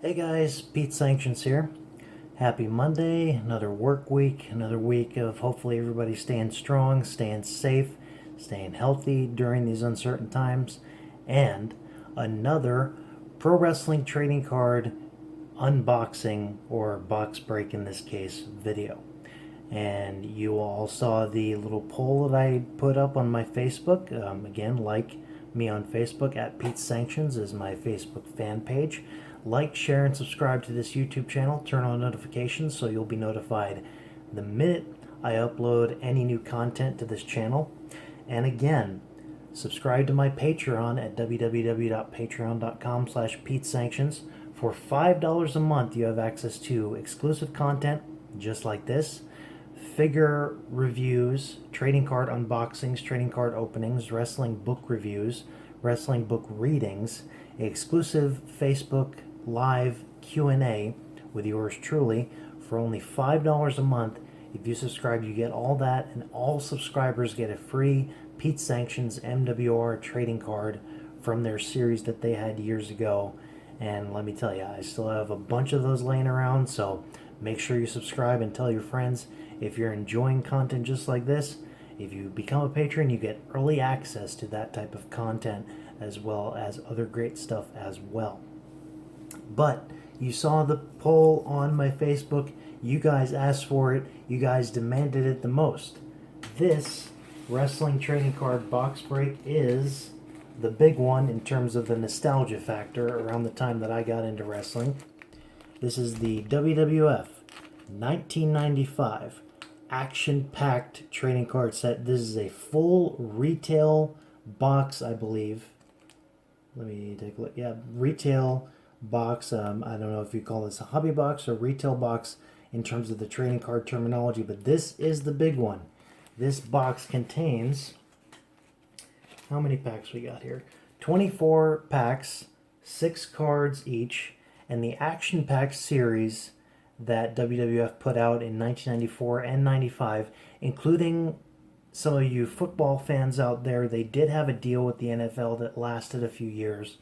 Hey guys, Pete Sanctions here. Happy Monday, another work week, another week of hopefully everybody staying strong, staying safe, staying healthy during these uncertain times, and another pro wrestling trading card unboxing, or box break in this case, video. And you all saw the little poll that I put up on my Facebook. Again, like me on Facebook at Pete Sanctions is my Facebook fan page. Like, share, and subscribe to this YouTube channel. Turn on notifications so you'll be notified the minute I upload any new content to this channel. And again, subscribe to my Patreon at www.patreon.com/PeteSanctions. For $5 a month, you have access to exclusive content just like this, figure reviews, trading card unboxings, trading card openings, wrestling book reviews, wrestling book readings, exclusive Facebook live Q&A with yours truly for only $5 a month. If you subscribe, you get all that, and all subscribers get a free Pete Sanctions MWR trading card from their series that they had years ago. And let me tell you, I still have a bunch of those laying around, so make sure you subscribe and tell your friends. If you're enjoying content just like this, if you become a patron, you get early access to that type of content as well as other great stuff as well. But you saw the poll on my Facebook. You guys asked for it. You guys demanded it the most. This wrestling trading card box break is the big one in terms of the nostalgia factor around the time that I got into wrestling. This is the WWF 1995 action-packed trading card set. This is a full retail box, I believe. Let me take a look. Yeah, retail box. I don't know if you call this a hobby box or retail box in terms of the trading card terminology, but this is the big one. This box contains, how many packs we got here? 24 packs, 6 cards each, and the Action Pack series that WWF put out in 1994 and 95, including some of you football fans out there. They did have a deal with the NFL that lasted a few years,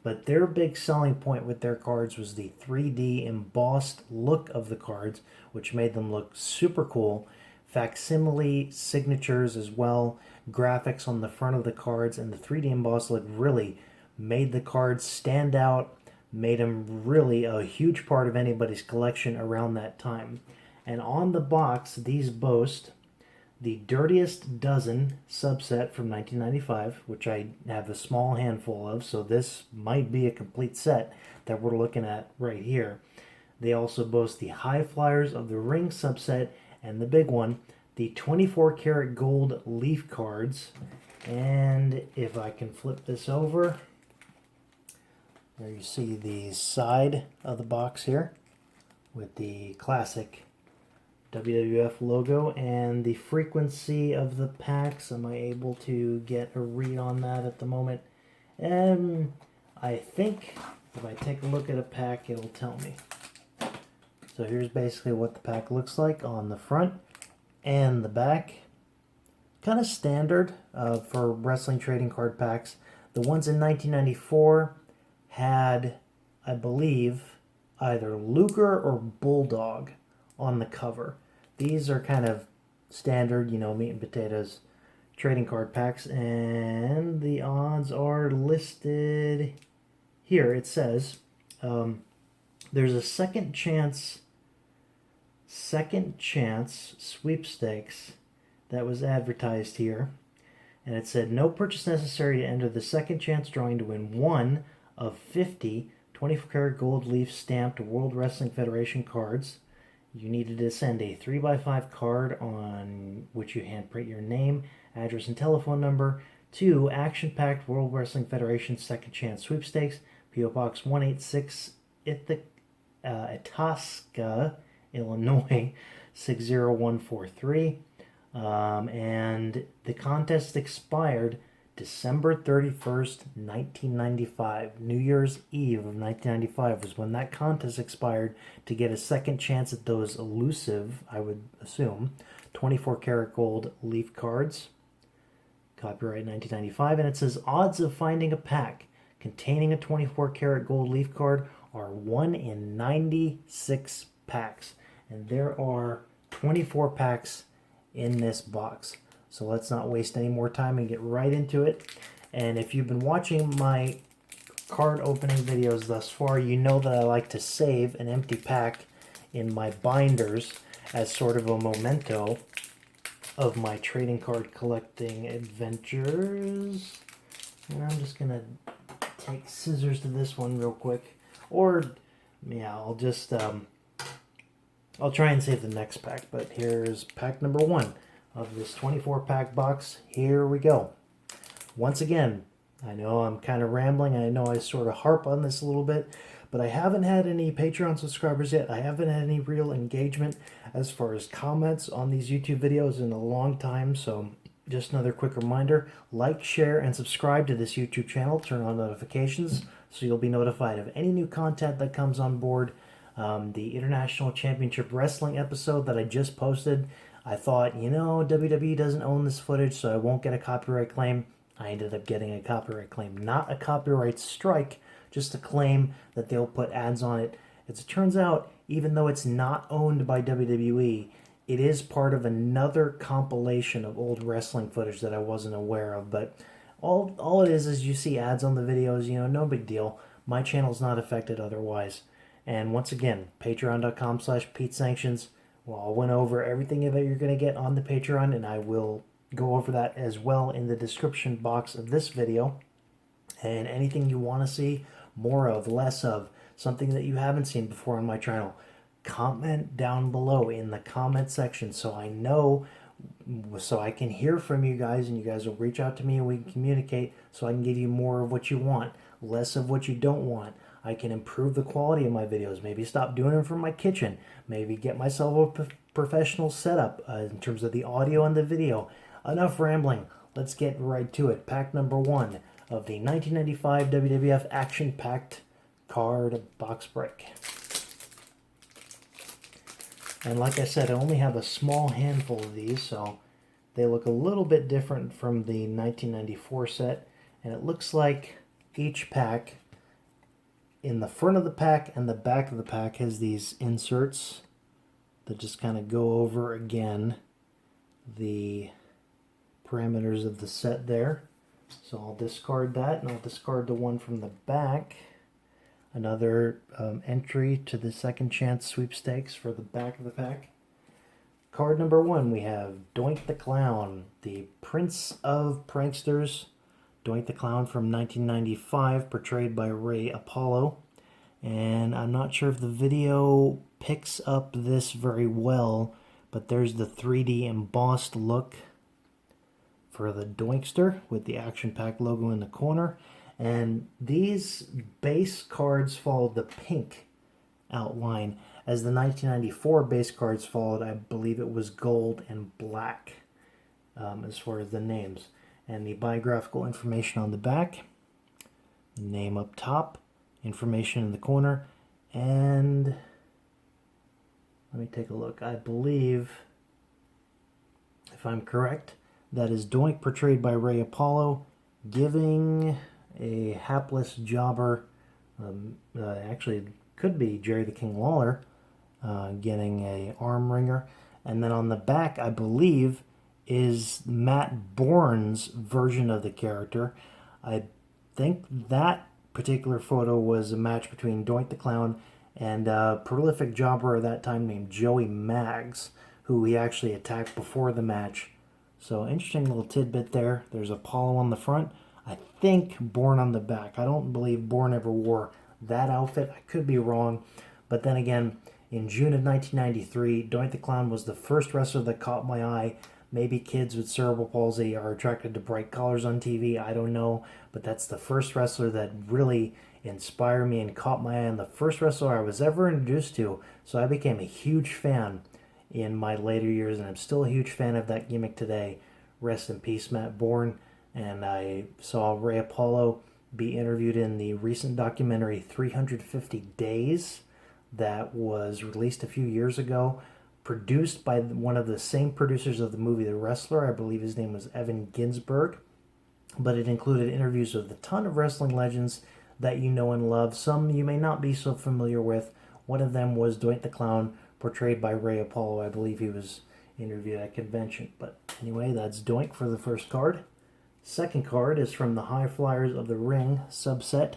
but their big selling point with their cards was the 3D embossed look of the cards, which made them look super cool. Facsimile signatures as well, graphics on the front of the cards, and the 3D embossed look really made the cards stand out, made them really a huge part of anybody's collection around that time. And on the box, these boast the Dirtiest Dozen subset from 1995, which I have a small handful of, so this might be a complete set that we're looking at right here. They also boast the High Flyers of the Ring subset, and the big one, the 24 karat gold leaf cards. And if I can flip this over, there you see the side of the box here with the classic WWF logo and the frequency of the packs. Am I able to get a read on that at the moment? I think if I take a look at a pack, it'll tell me. So here's basically what the pack looks like on the front and the back. Kind of standard for wrestling trading card packs. The ones in 1994 had, I believe, either Luger or Bulldog on the cover. These are kind of standard, meat and potatoes trading card packs, and the odds are listed here. It says there's a second chance sweepstakes that was advertised here, and it said no purchase necessary to enter the second chance drawing to win one of 50 24 karat gold leaf stamped World Wrestling Federation cards. You needed to send a 3x5 card on which you handprint your name, address, and telephone number to Action Packed World Wrestling Federation Second Chance Sweepstakes, P.O. Box 186, Itasca, Illinois 60143. And the contest expired December 31st, 1995. New Year's Eve of 1995 was when that contest expired to get a second chance at those elusive, I would assume, 24 karat gold leaf cards. Copyright 1995. And it says odds of finding a pack containing a 24 karat gold leaf card are 1 in 96 packs. And there are 24 packs in this box. So let's not waste any more time and get right into it. And if you've been watching my card opening videos thus far, you know that I like to save an empty pack in my binders as sort of a memento of my trading card collecting adventures. And I'm just gonna take scissors to this one real quick, or yeah, I'll just I'll try and save the next pack. But here's pack number 1 of this 24 pack box. Here we go. Once again, I know I'm kind of rambling, I know I sort of harp on this a little bit, but I haven't had any Patreon subscribers yet. I haven't had any real engagement as far as comments on these YouTube videos in a long time, so just another quick reminder, like, share, and subscribe to this YouTube channel. Turn on notifications so you'll be notified of any new content that comes on board. The International Championship Wrestling episode that I just posted, I thought, you know, WWE doesn't own this footage, so I won't get a copyright claim. I ended up getting a copyright claim. Not a copyright strike, just a claim that they'll put ads on it. As it turns out, even though it's not owned by WWE, it is part of another compilation of old wrestling footage that I wasn't aware of. But all it is you see ads on the videos, you know, no big deal. My channel's not affected otherwise. And once again, patreon.com/PeteSanctions. Well, I went over everything that you're going to get on the Patreon, and I will go over that as well in the description box of this video. And anything you want to see more of, less of, something that you haven't seen before on my channel, comment down below in the comment section so I know, so I can hear from you guys, and you guys will reach out to me and we can communicate so I can give you more of what you want, less of what you don't want. I can improve the quality of my videos, maybe stop doing them from my kitchen, maybe get myself a professional setup in terms of the audio and the video. Enough rambling, let's get right to it. Pack number 1 of the 1995 WWF action-packed card box break. And like I said, I only have a small handful of these, so they look a little bit different from the 1994 set. And it looks like each pack, in the front of the pack and the back of the pack, has these inserts that just kind of go over again the parameters of the set there. So I'll discard that, and I'll discard the one from the back. Another entry to the second chance sweepstakes for the back of the pack. Card number 1, we have Doink the Clown, the Prince of Pranksters. Doink the Clown from 1995, portrayed by Ray Apollo. And I'm not sure if the video picks up this very well, but there's the 3D embossed look for the Doinkster with the Action Pack logo in the corner. And these base cards followed the pink outline, as the 1994 base cards followed, I believe it was gold and black as far as the names. And the biographical information on the back, name up top, information in the corner, and let me take a look. I believe, if I'm correct, that is Doink portrayed by Ray Apollo, giving a hapless jobber, actually it could be Jerry the King Lawler, getting a arm wringer. And then on the back, I believe, is Matt Bourne's version of the character. I think that particular photo was a match between Doink the Clown and a prolific jobber at that time named Joey Maggs, who he actually attacked before the match. So interesting little tidbit there. There's Apollo on the front. I think Bourne on the back. I don't believe Bourne ever wore that outfit. I could be wrong. But then again, in June of 1993, Doink the Clown was the first wrestler that caught my eye. Maybe kids with cerebral palsy are attracted to bright colors on TV. I don't know. But that's the first wrestler that really inspired me and caught my eye, and the first wrestler I was ever introduced to. So I became a huge fan in my later years, and I'm still a huge fan of that gimmick today. Rest in peace, Matt Bourne. And I saw Ray Apollo be interviewed in the recent documentary 350 Days that was released a few years ago, produced by one of the same producers of the movie The Wrestler. I believe his name was Evan Ginsberg. But it included interviews with a ton of wrestling legends that you know and love. Some you may not be so familiar with. One of them was Doink the Clown, portrayed by Ray Apollo. I believe he was interviewed at a convention. But anyway, that's Doink for the first card. Second card is from the High Flyers of the Ring subset,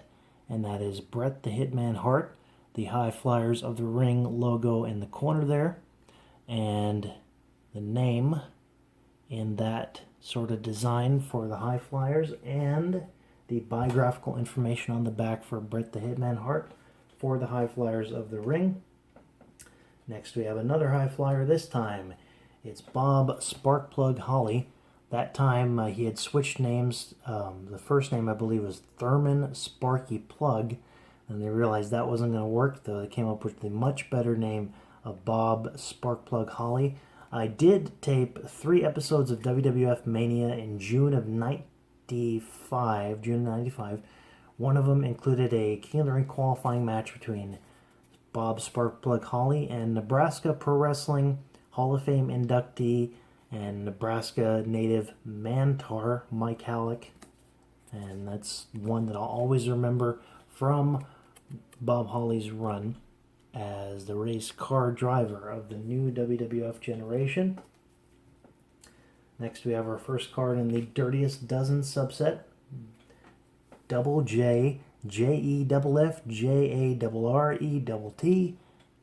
and that is Bret the Hitman Hart. The High Flyers of the Ring logo in the corner there, and the name in that sort of design for the High Flyers, and the biographical information on the back for Bret the Hitman Hart for the High Flyers of the Ring. Next we have another High Flyer. This time it's Bob Sparkplug Holly. That time he had switched names. The first name I believe was Thurman Sparky Plug, and they realized that wasn't going to work, though they came up with the much better name of Bob Sparkplug Holly. I did tape 3 episodes of WWF Mania in June of 95. One of them included a King of the Ring qualifying match between Bob Sparkplug Holly and Nebraska Pro Wrestling Hall of Fame inductee and Nebraska native Mantar Mike Halleck. And that's one that I'll always remember from Bob Holly's run as the race car driver of the new WWF generation. Next we have our first card in the Dirtiest Dozen subset. Double J, J-E-F-F, J-A-R-R-E-T-T,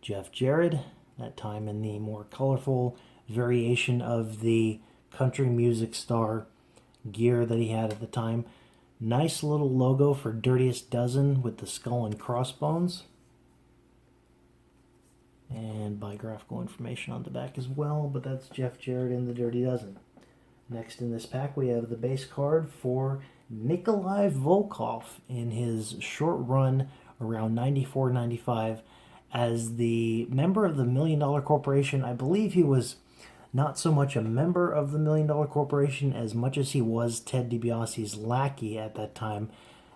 Jeff Jarrett, that time in the more colorful variation of the country music star gear that he had at the time. Nice little logo for Dirtiest Dozen with the skull and crossbones. And biographical information on the back as well, but that's Jeff Jarrett in the Dirty Dozen. Next in this pack we have the base card for Nikolai Volkoff in his short run around 94-95 as the member of the $1 Million Corporation. I believe he was not so much a member of the $1 Million Corporation as much as he was Ted DiBiase's lackey at that time.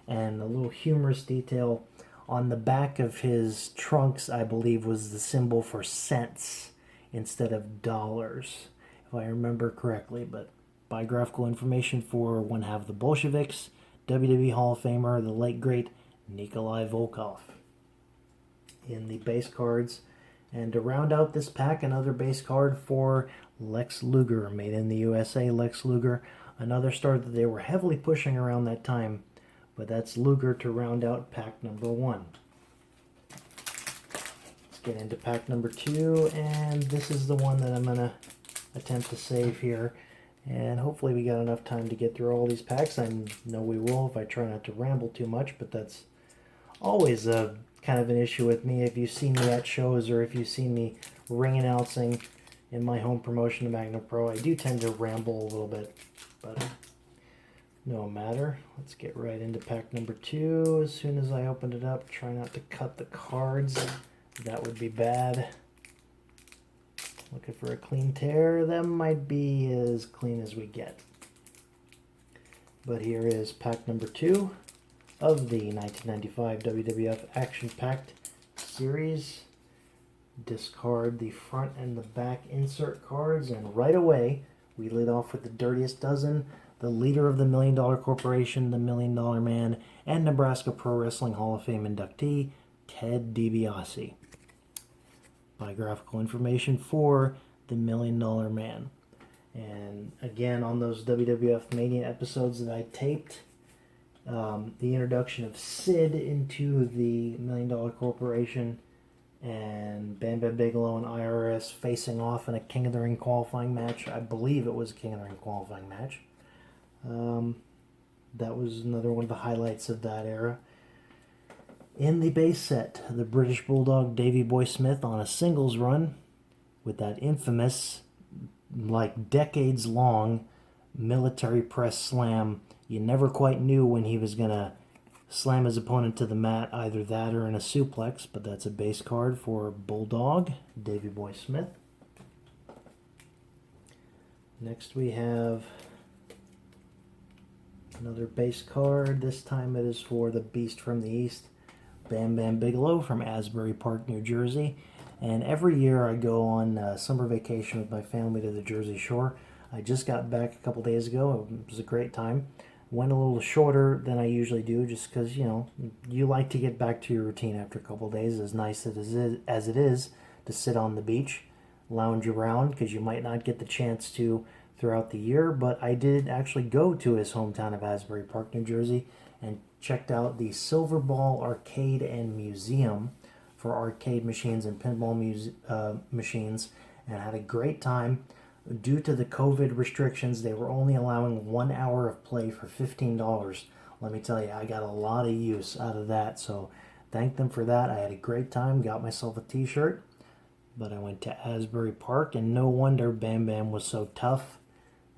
And a little humorous detail, on the back of his trunks, I believe, was the symbol for cents instead of dollars, if I remember correctly. But biographical information for one half of the Bolsheviks, WWE Hall of Famer, the late great Nikolai Volkoff in the base cards. And to round out this pack, another base card for Lex Luger, made in the USA. Lex Luger, another star that they were heavily pushing around that time, but that's Luger to round out pack number 1. Let's get into pack number 2, and this is the one that I'm going to attempt to save here. And hopefully we got enough time to get through all these packs. I know we will if I try not to ramble too much, but that's always a kind of an issue with me. If you've seen me at shows or if you've seen me ring announcing in my home promotion of Magnum Pro, I do tend to ramble a little bit, but no matter. Let's get right into pack number 2. As soon as I opened it up, try not to cut the cards. That would be bad. Looking for a clean tear. That might be as clean as we get. But here is pack number 2 of the 1995 WWF Action Packed series. Discard the front and the back insert cards, and right away we lead off with the Dirtiest Dozen, the leader of the $1 Million Corporation, the $1 Million Man, and Nebraska Pro Wrestling Hall of Fame inductee, Ted DiBiase. Biographical information for the $1 Million Man. And again, on those WWF Mania episodes that I taped, the introduction of Sid into the $1 Million Corporation, and Bam Bam Bigelow and IRS facing off in a King of the Ring qualifying match. I believe it was a King of the Ring qualifying match. That was another one of the highlights of that era. In the base set, the British Bulldog Davey Boy Smith on a singles run with that infamous, like decades-long military press slam. You never quite knew when he was going to slam his opponent to the mat, either that or in a suplex, but that's a base card for Bulldog Davey Boy Smith. Next we have another base card. This time it is for the Beast from the East, Bam Bam Bigelow from Asbury Park, New Jersey. And every year I go on summer vacation with my family to the Jersey Shore. I just got back a couple days ago. It was a great time. Went a little shorter than I usually do just because, you like to get back to your routine after a couple of days, as nice as it is to sit on the beach, lounge around, because you might not get the chance to throughout the year. But I did actually go to his hometown of Asbury Park, New Jersey, and checked out the Silver Ball Arcade and Museum for arcade machines and pinball machines, and had a great time. Due to the COVID restrictions, they were only allowing 1 hour of play for $15. Let me tell you, I got a lot of use out of that, so thank them for that. I had a great time, got myself a t-shirt, but I went to Asbury Park, and no wonder Bam Bam was so tough.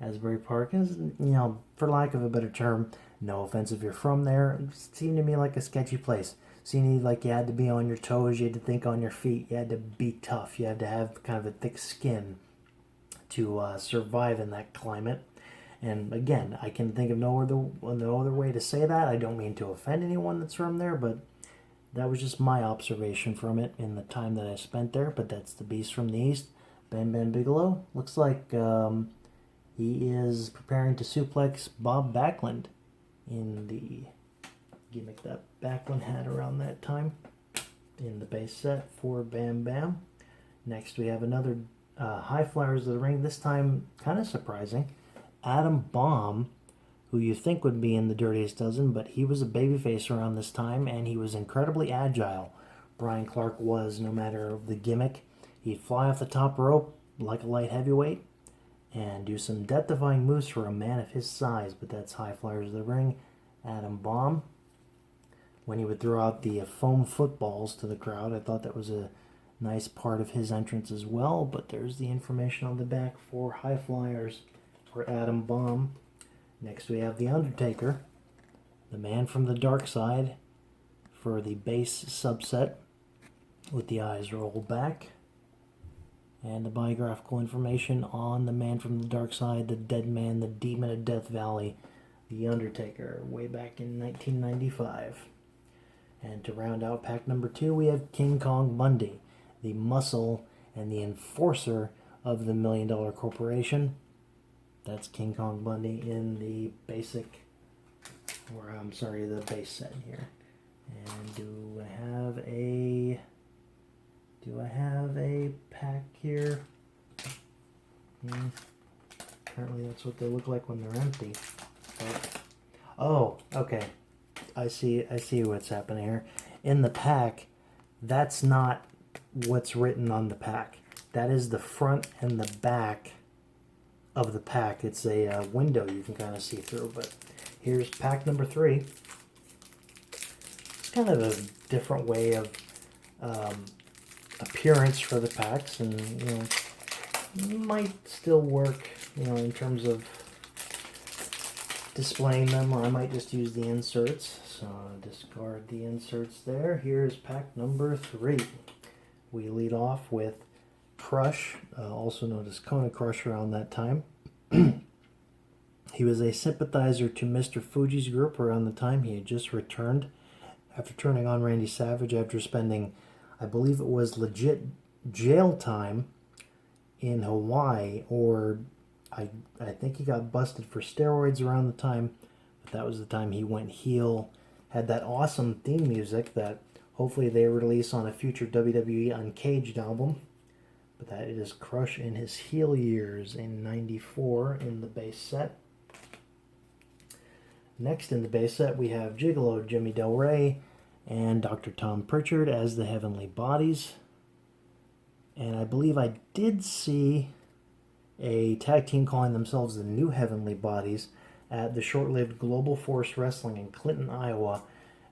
Asbury Park is, for lack of a better term, no offense if you're from there, it seemed to me like a sketchy place. Seemed like you had to be on your toes, you had to think on your feet, you had to be tough, you had to have kind of a thick skin to survive in that climate. And again, I can think of no other way to say that. I don't mean to offend anyone that's from there, but that was just my observation from it in the time that I spent there. But that's the Beast from the East, Bam Bam Bigelow. Looks like he is preparing to suplex Bob Backlund in the gimmick that Backlund had around that time in the base set for Bam Bam. Next, we have another High Flyers of the Ring, this time kind of surprising. Adam Bomb, who you think would be in the Dirtiest Dozen, but he was a babyface around this time, and he was incredibly agile. Brian Clark was, no matter the gimmick. He'd fly off the top rope like a light heavyweight and do some death-defying moves for a man of his size, but that's High Flyers of the Ring, Adam Bomb. When he would throw out the foam footballs to the crowd, I thought that was a nice part of his entrance as well, but there's the information on the back for High Flyers for Adam Bomb. Next we have The Undertaker, the man from the dark side, for the base subset with the eyes rolled back. And the biographical information on the man from the dark side, the dead man, the demon of Death Valley, The Undertaker, way back in 1995. And to round out pack number 2, we have King Kong Bundy, the muscle and the enforcer of the $1 Million Corporation. That's King Kong Bundy in the basic, the base set here. And do I have a pack here? Apparently that's what they look like when they're empty. Oh, okay. I see what's happening here. In the pack, that's not what's written on the pack. That is the front and the back of the pack. It's a window you can kind of see through. But here's pack number 3. It's kind of a different way of appearance for the packs, and might still work in terms of displaying them, or I might just use the inserts. So discard the inserts there. Here's pack number 3. We lead off with Crush, also known as Kona Crush around that time. He was a sympathizer to Mr. Fuji's group around the time. He had just returned after turning on Randy Savage after spending, I believe it was legit jail time in Hawaii, or I think he got busted for steroids around the time, but that was the time he went heel. Had that awesome theme music that hopefully they release on a future WWE Uncaged album. But that is Crush in his heel years in '94 in the base set. Next in the base set we have Gigolo Jimmy Delray and Dr. Tom Prichard as the Heavenly Bodies. And I believe I did see a tag team calling themselves the New Heavenly Bodies at the short-lived Global Force Wrestling in Clinton, Iowa.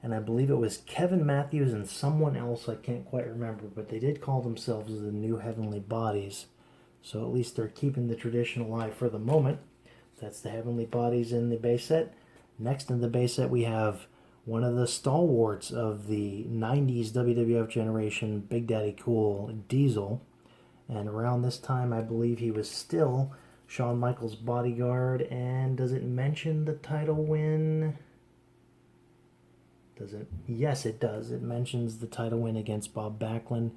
And I believe it was Kevin Matthews and someone else, I can't quite remember, but they did call themselves the New Heavenly Bodies. So at least they're keeping the tradition alive for the moment. That's the Heavenly Bodies in the base set. Next in the base set we have one of the stalwarts of the 90s WWF generation, Big Daddy Cool, Diesel. And around this time I believe he was still Shawn Michaels' bodyguard. And does it mention the title win? Does it? Yes, it does. It mentions the title win against Bob Backlund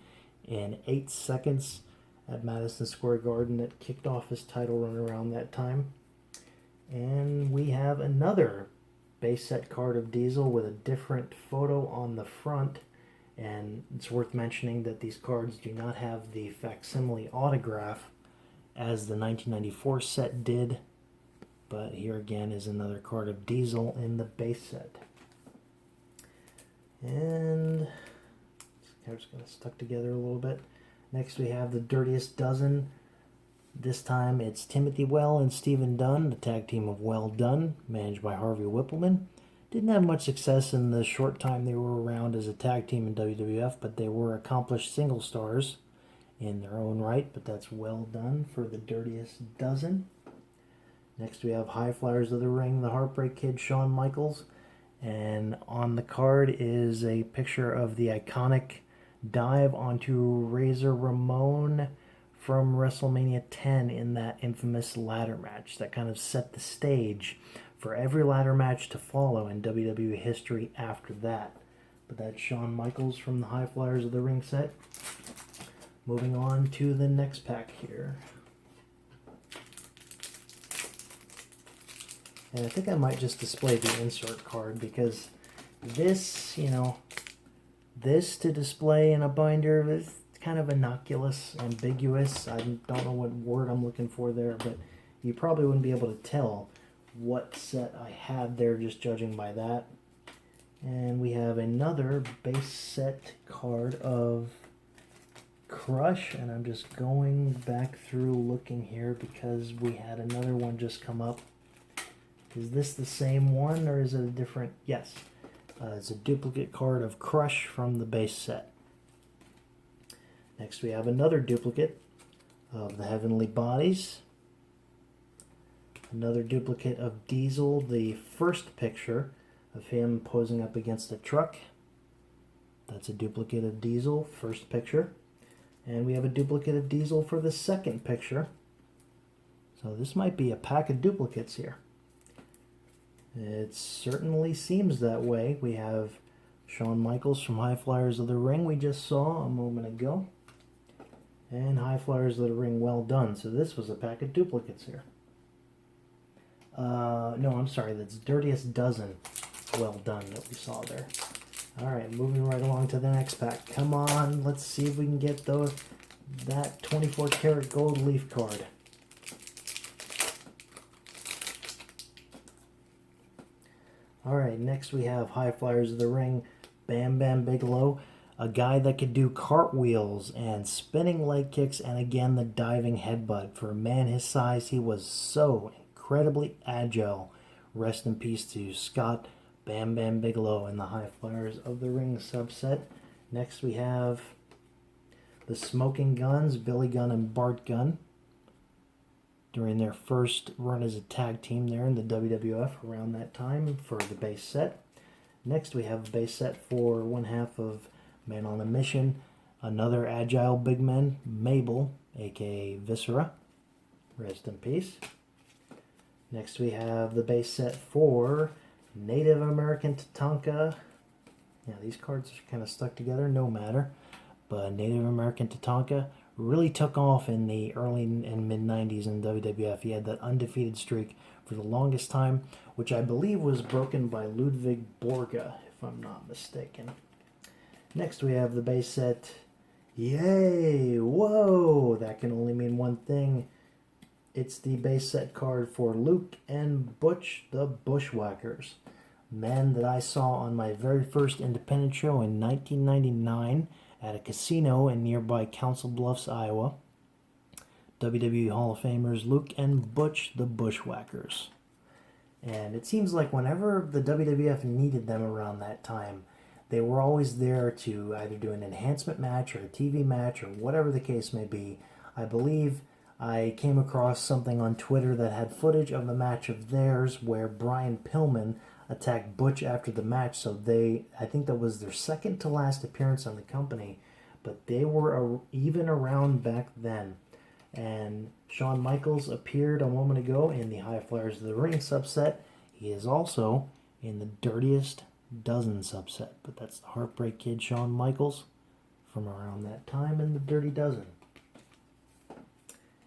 in 8 seconds at Madison Square Garden that kicked off his title run around that time. And we have another base set card of Diesel with a different photo on the front. And it's worth mentioning that these cards do not have the facsimile autograph as the 1994 set did. But here again is another card of Diesel in the base set. And this card's kind of stuck together a little bit. Next we have the Dirtiest Dozen. This time it's Timothy Well and Stephen Dunn, the tag team of Well Done, managed by Harvey Whippleman. Didn't have much success in the short time they were around as a tag team in WWF, but they were accomplished single stars in their own right, but that's Well Done for the Dirtiest Dozen. Next we have High Flyers of the Ring, the Heartbreak Kid, Shawn Michaels. And on the card is a picture of the iconic dive onto Razor Ramon from WrestleMania 10 in that infamous ladder match that kind of set the stage for every ladder match to follow in WWE history after that. But that's Shawn Michaels from the High Flyers of the Ring set. Moving on to the next pack here. And I think I might just display the insert card because this, this to display in a binder is kind of innocuous, ambiguous. I don't know what word I'm looking for there, but you probably wouldn't be able to tell what set I had there just judging by that. And we have another base set card of Crush, and I'm just going back through looking here because we had another one just come up. Is this the same one or is it a different? Yes. It's a duplicate card of Crush from the base set. Next we have another duplicate of the Heavenly Bodies. Another duplicate of Diesel, the first picture of him posing up against a truck. That's a duplicate of Diesel, first picture. And we have a duplicate of Diesel for the second picture. So this might be a pack of duplicates here. It certainly seems that way. We have Shawn Michaels from High Flyers of the Ring we just saw a moment ago. And High Flyers of the Ring Well Done. So this was a pack of duplicates here. No, I'm sorry. That's Dirtiest Dozen Well Done that we saw there. Alright, moving right along to the next pack. Come on, let's see if we can get that 24 karat gold leaf card. Alright, next we have High Flyers of the Ring, Bam Bam Bigelow, a guy that could do cartwheels and spinning leg kicks and again the diving headbutt. For a man his size, he was so incredibly agile. Rest in peace to Scott Bam Bam Bigelow in the High Flyers of the Ring subset. Next we have the Smoking Guns, Billy Gunn and Bart Gunn, during their first run as a tag team there in the WWF around that time for the base set. Next we have a base set for one half of Man on a Mission, another agile big man, Mabel, aka Viscera. Rest in peace. Next we have the base set for Native American Tatanka. Yeah, these cards are kind of stuck together, no matter. But Native American Tatanka really took off in the early and mid-90s in WWF. He had that undefeated streak for the longest time, which I believe was broken by Ludwig Borga, if I'm not mistaken. Next we have the base set. Yay! Whoa! That can only mean one thing. It's the base set card for Luke and Butch the Bushwhackers. Men that I saw on my very first independent show in 1999 at a casino in nearby Council Bluffs, Iowa. WWE Hall of Famers Luke and Butch the Bushwhackers. And it seems like whenever the WWF needed them around that time, they were always there to either do an enhancement match or a TV match or whatever the case may be. I believe I came across something on Twitter that had footage of a match of theirs where Brian Pillman attacked Butch after the match. So I think that was their second to last appearance on the company, but they were even around back then. And Shawn Michaels appeared a moment ago in the High Flyers of the Ring subset. He is also in the Dirtiest Dozen subset, but that's the Heartbreak Kid Shawn Michaels from around that time in the Dirty Dozen.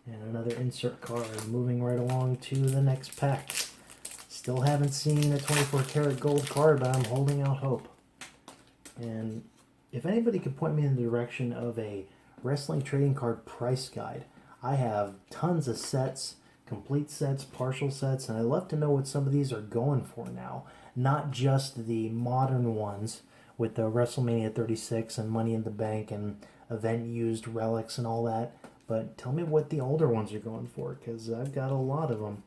And another insert card. Moving right along to the next pack. Still haven't seen a 24 karat gold card, but I'm holding out hope. And if anybody could point me in the direction of a wrestling trading card price guide, I have tons of sets, complete sets, partial sets, and I'd love to know what some of these are going for now. Not just the modern ones with the WrestleMania 36 and Money in the Bank and event-used relics and all that, but tell me what the older ones are going for, because I've got a lot of them,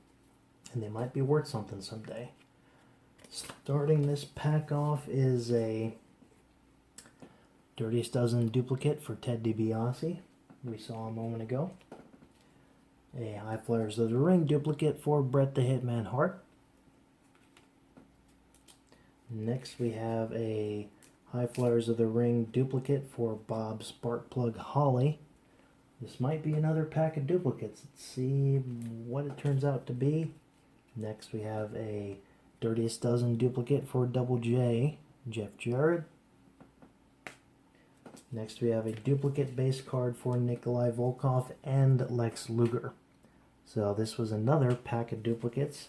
and they might be worth something someday. Starting this pack off is a Dirtiest Dozen duplicate for Ted DiBiase, we saw a moment ago. A High Flyers of the Ring duplicate for Bret the Hitman Hart. Next we have a High Flyers of the Ring duplicate for Bob Sparkplug Holly. This might be another pack of duplicates. Let's see what it turns out to be. Next we have a Dirtiest Dozen duplicate for Double J, Jeff Jarrett. Next we have a duplicate base card for Nikolai Volkoff and Lex Luger. So this was another pack of duplicates.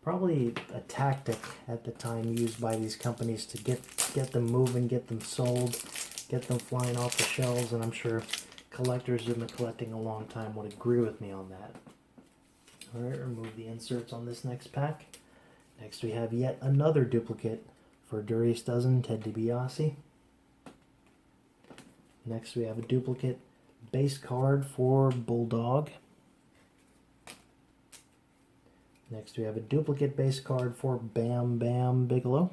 Probably a tactic at the time used by these companies to get them moving, get them sold, get them flying off the shelves, and I'm sure collectors who've been collecting a long time would agree with me on that. Alright, remove the inserts on this next pack. Next we have yet another duplicate for Dirtiest Dozen, Ted DiBiase. Next we have a duplicate base card for Bulldog. Next we have a duplicate base card for Bam Bam Bigelow.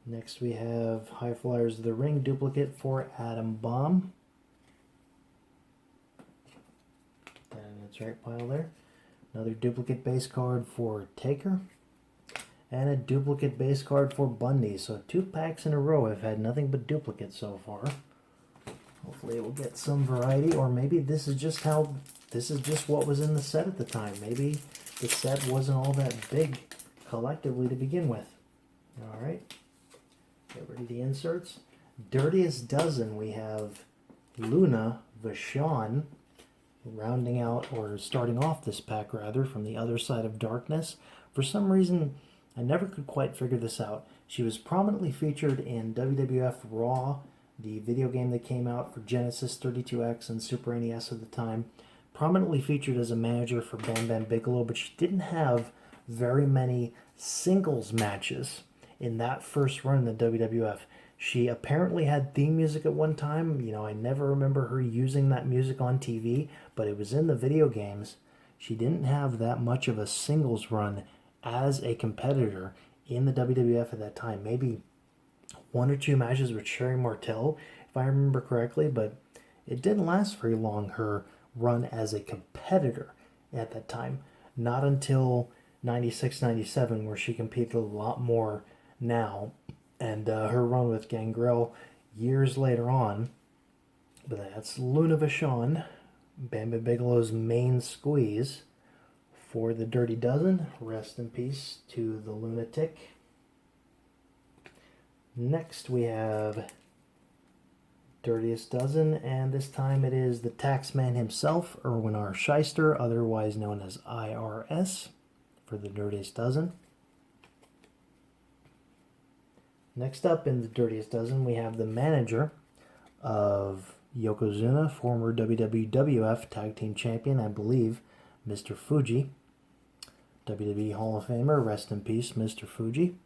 Next we have High Flyers of the Ring duplicate for Adam Bomb. And it's right pile there. Another duplicate base card for Taker. And a duplicate base card for Bundy. So 2 packs in a row have had nothing but duplicates so far. Hopefully it will get some variety, or maybe this is just what was in the set at the time. Maybe the set wasn't all that big collectively to begin with. Alright. Get rid of the inserts. Dirtiest Dozen, we have Luna Vachon rounding out, or starting off this pack rather, from the other side of darkness. For some reason, I never could quite figure this out. She was prominently featured in WWF Raw, the video game that came out for Genesis 32X and Super NES at the time. Prominently featured as a manager for Bam Bam Bigelow, but she didn't have very many singles matches in that first run in the WWF. She apparently had theme music at one time. You know, I never remember her using that music on TV, but it was in the video games. She didn't have that much of a singles run as a competitor in the WWF at that time. Maybe 1 or 2 matches with Sherry Martel, if I remember correctly, but it didn't last very long, her run as a competitor at that time. Not until 96-97, where she competed a lot more now, and her run with Gangrel years later on. But that's Luna Vachon, Bam Bam Bigelow's main squeeze for the Dirty Dozen. Rest in peace to the lunatic. Next we have Dirtiest Dozen, and this time it is the Taxman himself, Irwin R. Shyster, otherwise known as IRS, for the Dirtiest Dozen. Next up in the Dirtiest Dozen, we have the manager of Yokozuna, former WWF Tag Team Champion, I believe, Mr. Fuji. WWE Hall of Famer, rest in peace, Mr. Fuji.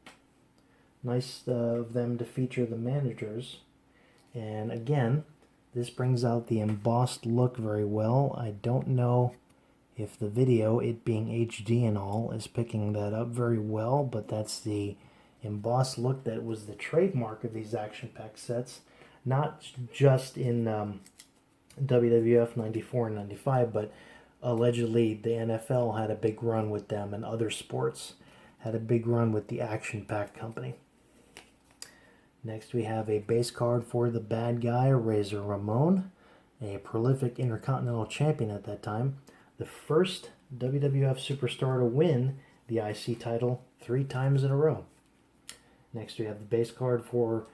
Nice of them to feature the managers. And again, this brings out the embossed look very well. I don't know if the video, it being HD and all, is picking that up very well, but that's the embossed look that was the trademark of these action pack sets. Not just in WWF 94 and 95, but allegedly the NFL had a big run with them, and other sports had a big run with the Action Pack company. Next we have a base card for the bad guy, Razor Ramon, a prolific Intercontinental Champion at that time, the first WWF superstar to win the IC title 3 times in a row. Next we have the base card for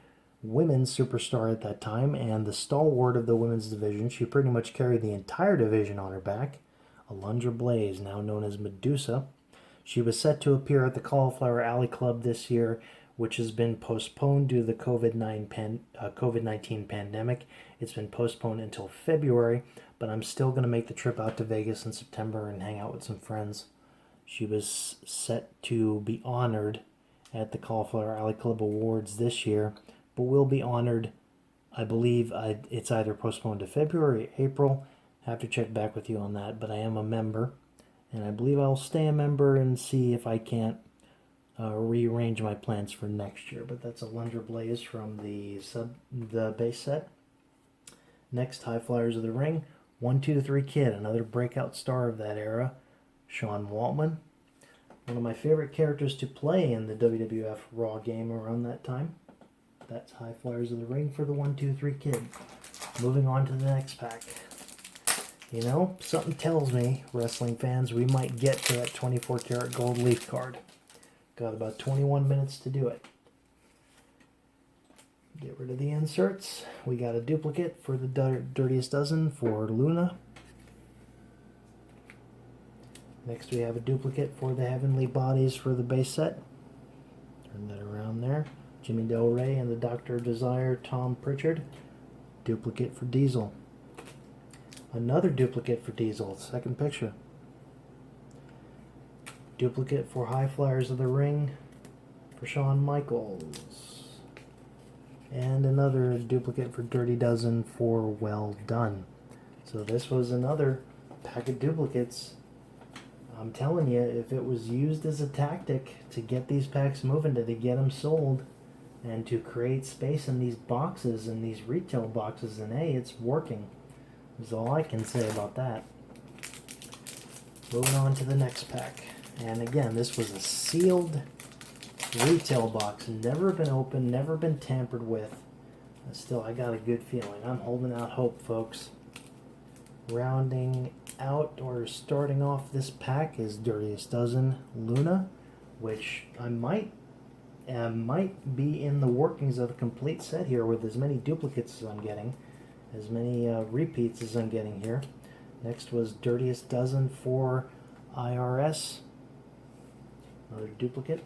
Women's Superstar at that time, and the stalwart of the women's division. She pretty much carried the entire division on her back, Alundra Blaze, now known as Medusa. She was set to appear at the Cauliflower Alley Club this year, which has been postponed due to the COVID-19 pandemic. It's been postponed until February, but I'm still going to make the trip out to Vegas in September and hang out with some friends. She was set to be honored at the Cauliflower Alley Club Awards this year, but will be honored, I believe it's either postponed to February or April. I have to check back with you on that, but I am a member, and I believe I'll stay a member and see if I can't rearrange my plans for next year. But that's Alundra Blaze from the base set. Next, High Flyers of the Ring, 1, 2, 3 Kid, another breakout star of that era, Shawn. One of my favorite characters to play in the WWF Raw game around that time. That's High Flyers of the Ring for the 1, 2, 3 Kid. Moving on to the next pack. You know, something tells me, wrestling fans, we might get to that 24 karat gold leaf card. Got about 21 minutes to do it. Get rid of the inserts. We got a duplicate for the Dirtiest Dozen for Luna. Next we have a duplicate for the Heavenly Bodies for the base set. Turn that around there. Jimmy Delray and the Doctor of Desire, Tom Prichard. Duplicate for Diesel. Another duplicate for Diesel, second picture. Duplicate for High Flyers of the Ring for Shawn Michaels. And another duplicate for Dirty Dozen for Well Done. So this was another pack of duplicates. I'm telling you, if it was used as a tactic to get these packs moving, to get them sold, and to create space in these boxes, in these retail boxes, and hey, it's working. That's all I can say about that. Moving on to the next pack. And again, this was a sealed retail box. Never been opened, never been tampered with. But still, I got a good feeling. I'm holding out hope, folks. Rounding out or starting off this pack is Dirtiest Dozen Luna, which I might be in the workings of a complete set here with as many duplicates as I'm getting. As many repeats as I'm getting here. Next was Dirtiest Dozen for IRS. Another duplicate.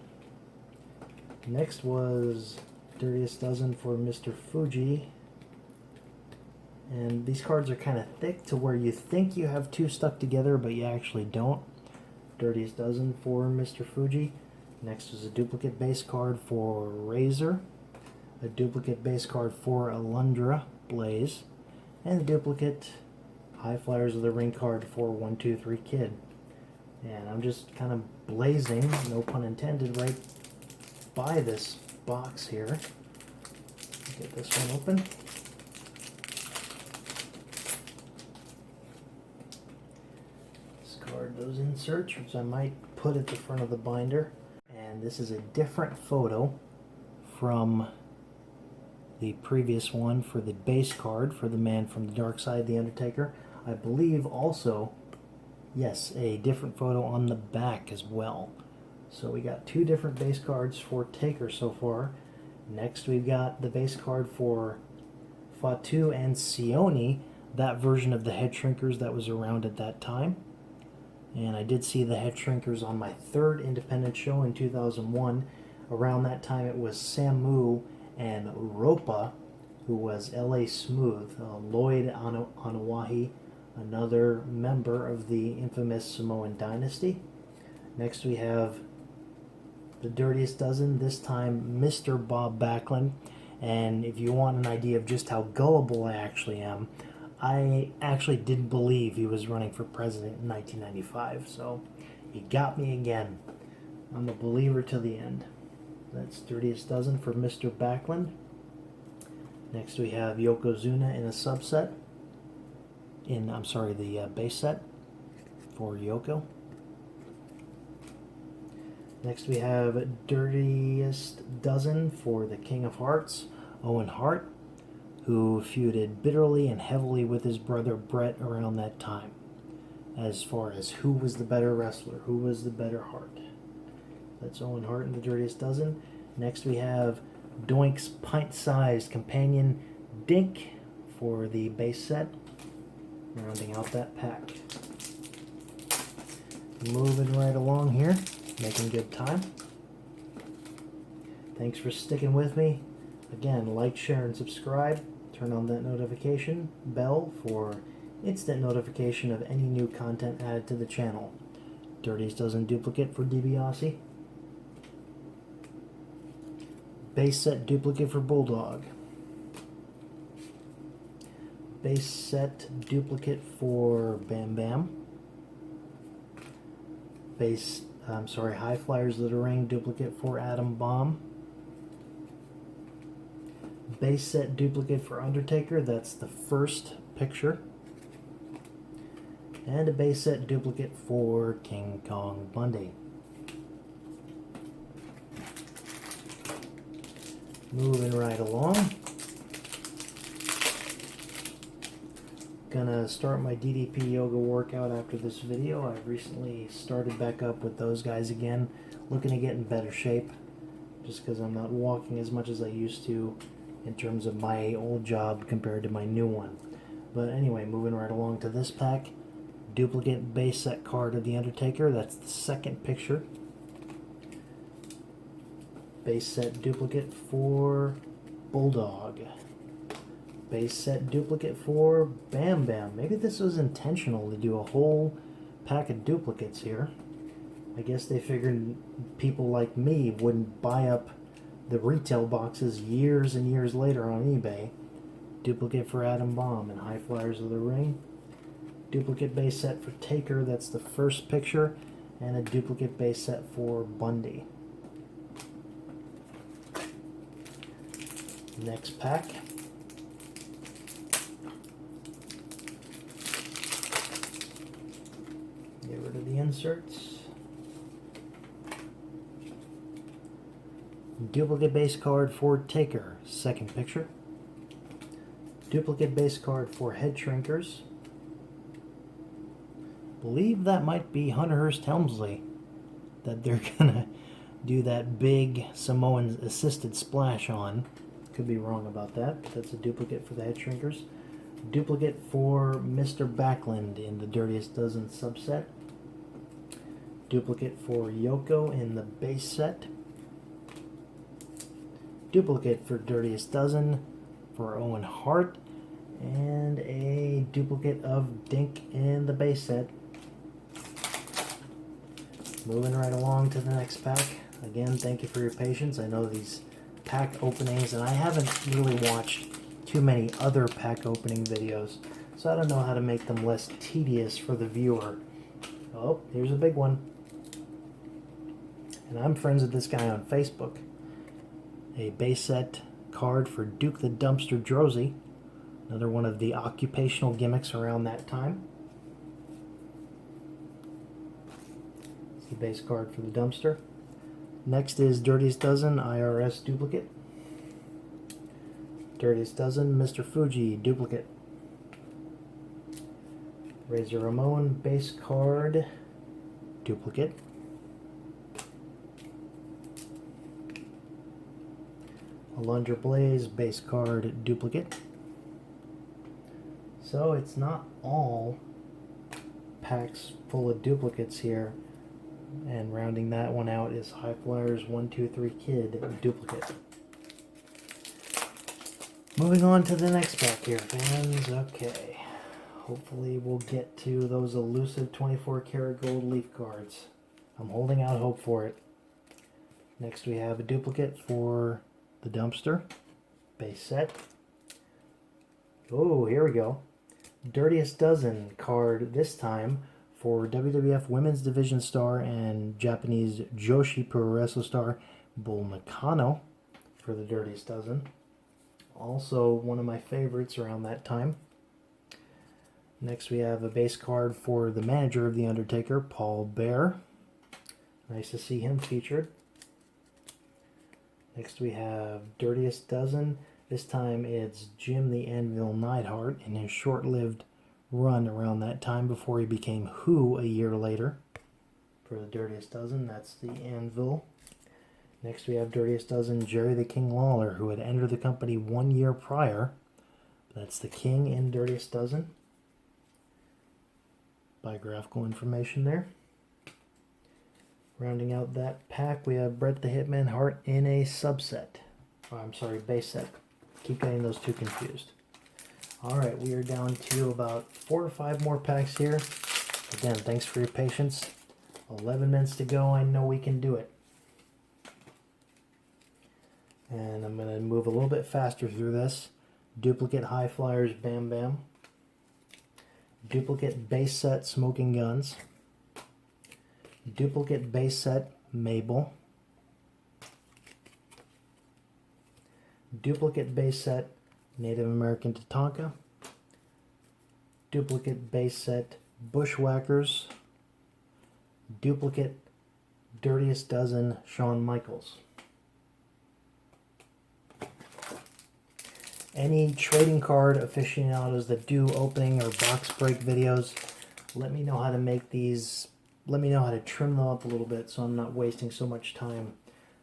Next was Dirtiest Dozen for Mr. Fuji. And these cards are kind of thick to where you think you have two stuck together, but you actually don't. Dirtiest Dozen for Mr. Fuji. Next was a duplicate base card for Razor. A duplicate base card for Alundra Blaze. And a duplicate High Flyers of the Ring card for 1, 2, 3 Kid. And I'm just kind of blazing, no pun intended, right by this box here. Get this one open. Discard those inserts, which I might put at the front of the binder. And this is a different photo from the previous one for the base card for the Man from the Dark Side, the Undertaker. I believe also, yes, a different photo on the back as well. So we got two different base cards for Taker so far. Next we've got the base card for Fatu and Sione, that version of the head shrinkers that was around at that time. And I did see the head shrinkers on my third independent show in 2001. Around that time it was Samu and Ropa, who was L.A. Smooth, Lloyd Anawahi, another member of the infamous Samoan dynasty. Next we have the Dirtiest Dozen, this time Mr. Bob Backlund. And if you want an idea of just how gullible I actually am, I actually didn't believe he was running for president in 1995, so he got me again. I'm a believer to the end. That's Dirtiest Dozen for Mr. Backlund. Next we have Yokozuna in a subset. The base set for Yoko. Next we have Dirtiest Dozen for the King of Hearts, Owen Hart, who feuded bitterly and heavily with his brother Bret around that time, as far as who was the better wrestler, who was the better Hart. That's Owen Hart in the Dirtiest Dozen. Next we have Doink's pint-sized companion Dink for the base set, rounding out that pack. Moving right along here, making good time. Thanks for sticking with me. Again, like, share, and subscribe. Turn on that notification bell for instant notification of any new content added to the channel. Dirtiest Dozen duplicate for DiBiase. Base set duplicate for Bulldog. Base set duplicate for Bam Bam. High Flyers of the Ring duplicate for Atom Bomb. Base set duplicate for Undertaker, that's the first picture. And a base set duplicate for King Kong Bundy. Moving right along. Gonna start my DDP yoga workout after this video. I've recently started back up with those guys again, looking to get in better shape, just because I'm not walking as much as I used to in terms of my old job compared to my new one. But anyway, moving right along to this pack. Duplicate base set card of The Undertaker, that's the second picture. Base set duplicate for Bulldog. Base set duplicate for Bam Bam. Maybe this was intentional to do a whole pack of duplicates here. I guess they figured people like me wouldn't buy up the retail boxes years and years later on eBay. Duplicate for Atom Bomb and High Flyers of the Ring. Duplicate base set for Taker, that's the first picture. And a duplicate base set for Bundy. Next pack. Get rid of the inserts. Duplicate base card for Taker, second picture. Duplicate base card for Head Shrinkers. Believe that might be Hunter Hearst Helmsley that they're gonna do that big Samoan assisted splash on. Could be wrong about that, but that's a duplicate for the Head Shrinkers. Duplicate for Mr. Backlund in the Dirtiest Dozen subset. Duplicate for Yoko in the base set. Duplicate for Dirtiest Dozen for Owen Hart. And a duplicate of Dink in the base set. Moving right along to the next pack. Again, thank you for your patience. I know these pack openings, and I haven't really watched too many other pack opening videos, so I don't know how to make them less tedious for the viewer. Oh, here's a big one. And I'm friends with this guy on Facebook. A base set card for Duke the Dumpster Drozy. Another one of the occupational gimmicks around that time. It's the base card for the dumpster. Next is Dirtiest Dozen IRS duplicate. Dirtiest Dozen Mr. Fuji duplicate. Razor Ramon base card duplicate. Lunger Blaze base card duplicate. So it's not all packs full of duplicates here. And rounding that one out is High Flyers 123 Kid duplicate. Moving on to the next pack here, fans. Okay. Hopefully we'll get to those elusive 24 karat gold leaf cards. I'm holding out hope for it. Next we have a duplicate for the dumpster. Base set. Oh, here we go. Dirtiest Dozen card this time for WWF Women's Division star and Japanese Joshi Pro Wrestler star Bull Nakano for the Dirtiest Dozen. Also one of my favorites around that time. Next we have a base card for the manager of The Undertaker, Paul Bearer. Nice to see him featured. Next we have Dirtiest Dozen. This time it's Jim the Anvil Neidhart in his short-lived run around that time before he became Who a year later. For the Dirtiest Dozen, that's the Anvil. Next we have Dirtiest Dozen Jerry the King Lawler, who had entered the company 1 year prior. That's the King in Dirtiest Dozen. Biographical information there. Rounding out that pack, we have Bret the Hitman Hart in a subset. Oh, I'm sorry, base set. Keep getting those two confused. Alright, we are down to about 4 or 5 more packs here. Again, thanks for your patience. 11 minutes to go. I know we can do it. And I'm going to move a little bit faster through this. Duplicate High Flyers Bam Bam. Duplicate base set Smoking Guns. Duplicate base set Mabel. Duplicate base set Native American Tatanka. Duplicate base set Bushwhackers. Duplicate Dirtiest Dozen Shawn Michaels. Any trading card aficionados that do opening or box break videos, let me know how to make these. Let me know how to trim them up a little bit so I'm not wasting so much time.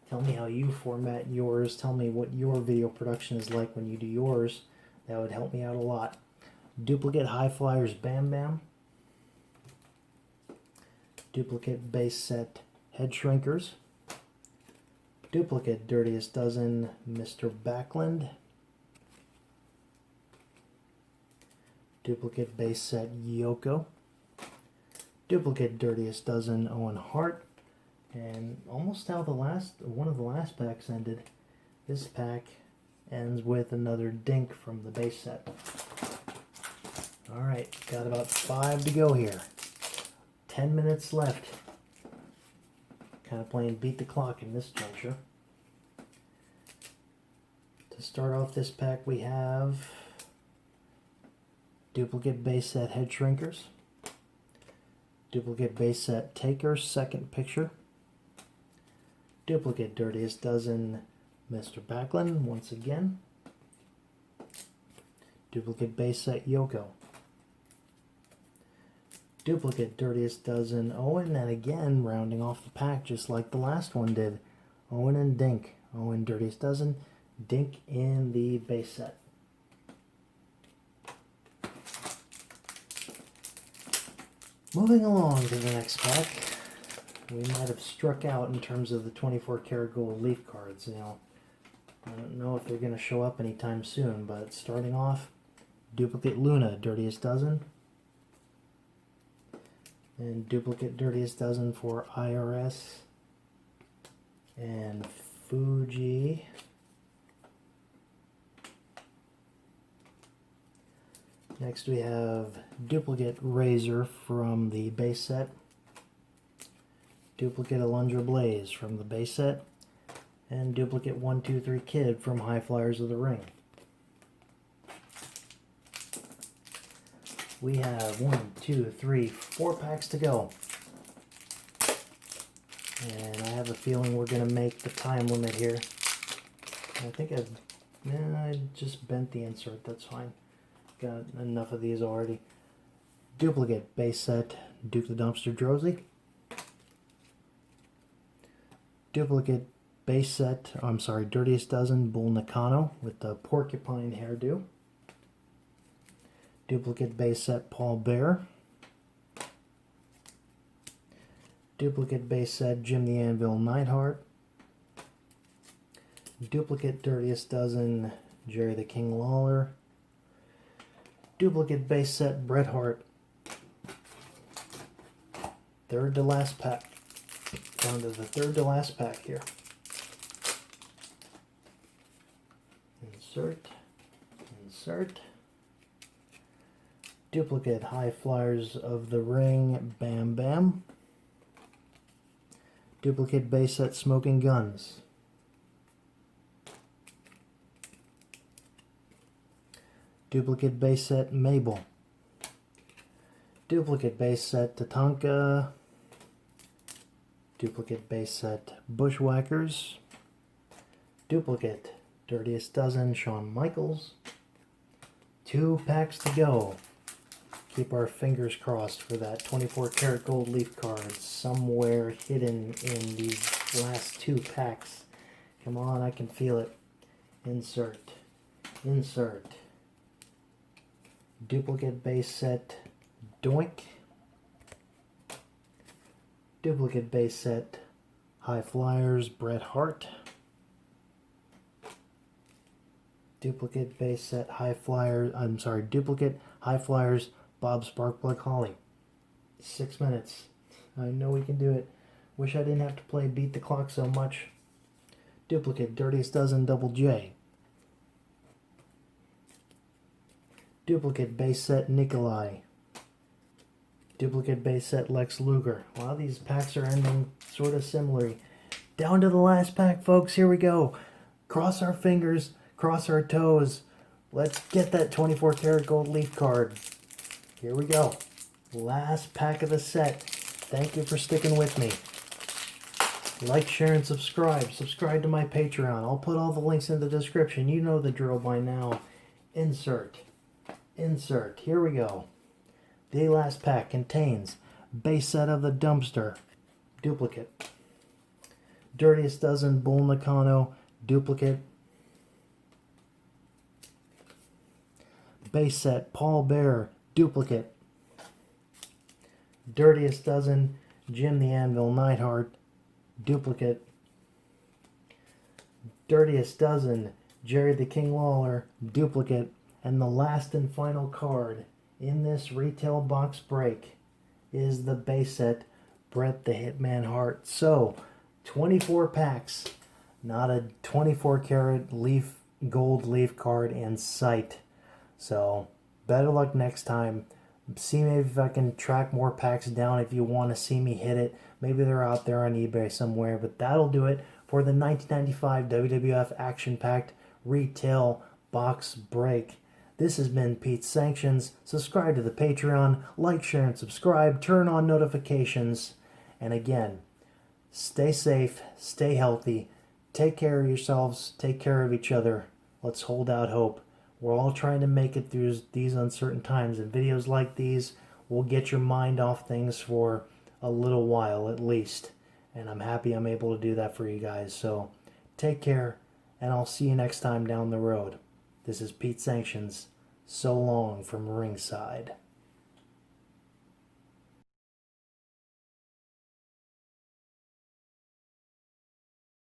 Tell me how you format yours. Tell me what your video production is like when you do yours. That would help me out a lot. Duplicate High Flyers Bam Bam. Duplicate base set Head Shrinkers. Duplicate Dirtiest Dozen Mr. Backlund. Duplicate base set Yoko. Duplicate Dirtiest Dozen Owen Hart. And almost how one of the last packs ended. This pack ends with another dink from the base set. Alright, got about 5 to go here. 10 minutes left. Kind of playing beat the clock in this juncture. To start off this pack, we have duplicate base set Head Shrinkers. Duplicate base set Taker, second picture. Duplicate Dirtiest Dozen Mr. Backlund, once again. Duplicate base set Yoko. Duplicate Dirtiest Dozen Owen, and again, rounding off the pack just like the last one did. Owen and Dink. Owen Dirtiest Dozen, Dink in the base set. Moving along to the next pack, we might have struck out in terms of the 24 karat gold leaf cards. You know, I don't know if they're going to show up anytime soon, but starting off, duplicate Luna, Dirtiest Dozen, and duplicate Dirtiest Dozen for IRS and Fuji. Next we have duplicate Razor from the base set, duplicate Alundra Blaze from the base set, and duplicate 123 Kid from High Flyers of the Ring. We have 4 packs to go. And I have a feeling we're going to make the time limit here. I think I just bent the insert, that's fine. Got enough of these already. Duplicate base set Duke the Dumpster Drozy. Duplicate base set, Dirtiest Dozen Bull Nakano with the porcupine hairdo. Duplicate base set Paul Bear. Duplicate base set Jim the Anvil Neidhart. Duplicate Dirtiest Dozen Jerry the King Lawler. Duplicate base set Bret Hart. Third to last pack. Down to the third to last pack here. Insert. Insert. Duplicate High Flyers of the Ring Bam Bam. Duplicate base set Smoking Guns. Duplicate base set Mabel. Duplicate base set Tatanka. Duplicate base set Bushwhackers. Duplicate Dirtiest Dozen Shawn Michaels. 2 packs to go. Keep our fingers crossed for that 24 karat gold leaf card somewhere hidden in these last 2 packs. Come on, I can feel it. Insert. Insert. Duplicate base set Doink. Duplicate base set High Flyers, Bret Hart. Duplicate base set High Flyers, duplicate High Flyers, Bob Sparkplug Holly. 6 minutes. I know we can do it. Wish I didn't have to play Beat the Clock so much. Duplicate Dirtiest Dozen Double J. Duplicate base set Nikolai. Duplicate base set Lex Luger. A lot of these packs are ending sort of similarly. Down to the last pack, folks. Here we go. Cross our fingers, cross our toes. Let's get that 24 karat gold leaf card. Here we go. Last pack of the set. Thank you for sticking with me. Like, share, and subscribe. Subscribe to my Patreon. I'll put all the links in the description. You know the drill by now. Insert. Insert. Here we go. The last pack contains base set of the dumpster. Duplicate. Dirtiest Dozen Bull Nakano. Duplicate. Base set Paul Bear. Duplicate. Dirtiest Dozen Jim the Anvil Neidhart. Duplicate. Dirtiest Dozen Jerry the King Lawler. Duplicate. And the last and final card in this retail box break is the base set Bret the Hitman Hart. So 24 packs, not a 24 karat leaf gold leaf card in sight. So better luck next time. See maybe if I can track more packs down if you want to see me hit it. Maybe they're out there on eBay somewhere. But that'll do it for the 1995 WWF Action Packed Retail Box Break. This has been Pete's Sanctions. Subscribe to the Patreon. Like, share, and subscribe. Turn on notifications. And again, stay safe. Stay healthy. Take care of yourselves. Take care of each other. Let's hold out hope. We're all trying to make it through these uncertain times. And videos like these will get your mind off things for a little while at least. And I'm happy I'm able to do that for you guys. So take care. And I'll see you next time down the road. This is Pete Sanctions. So long from ringside.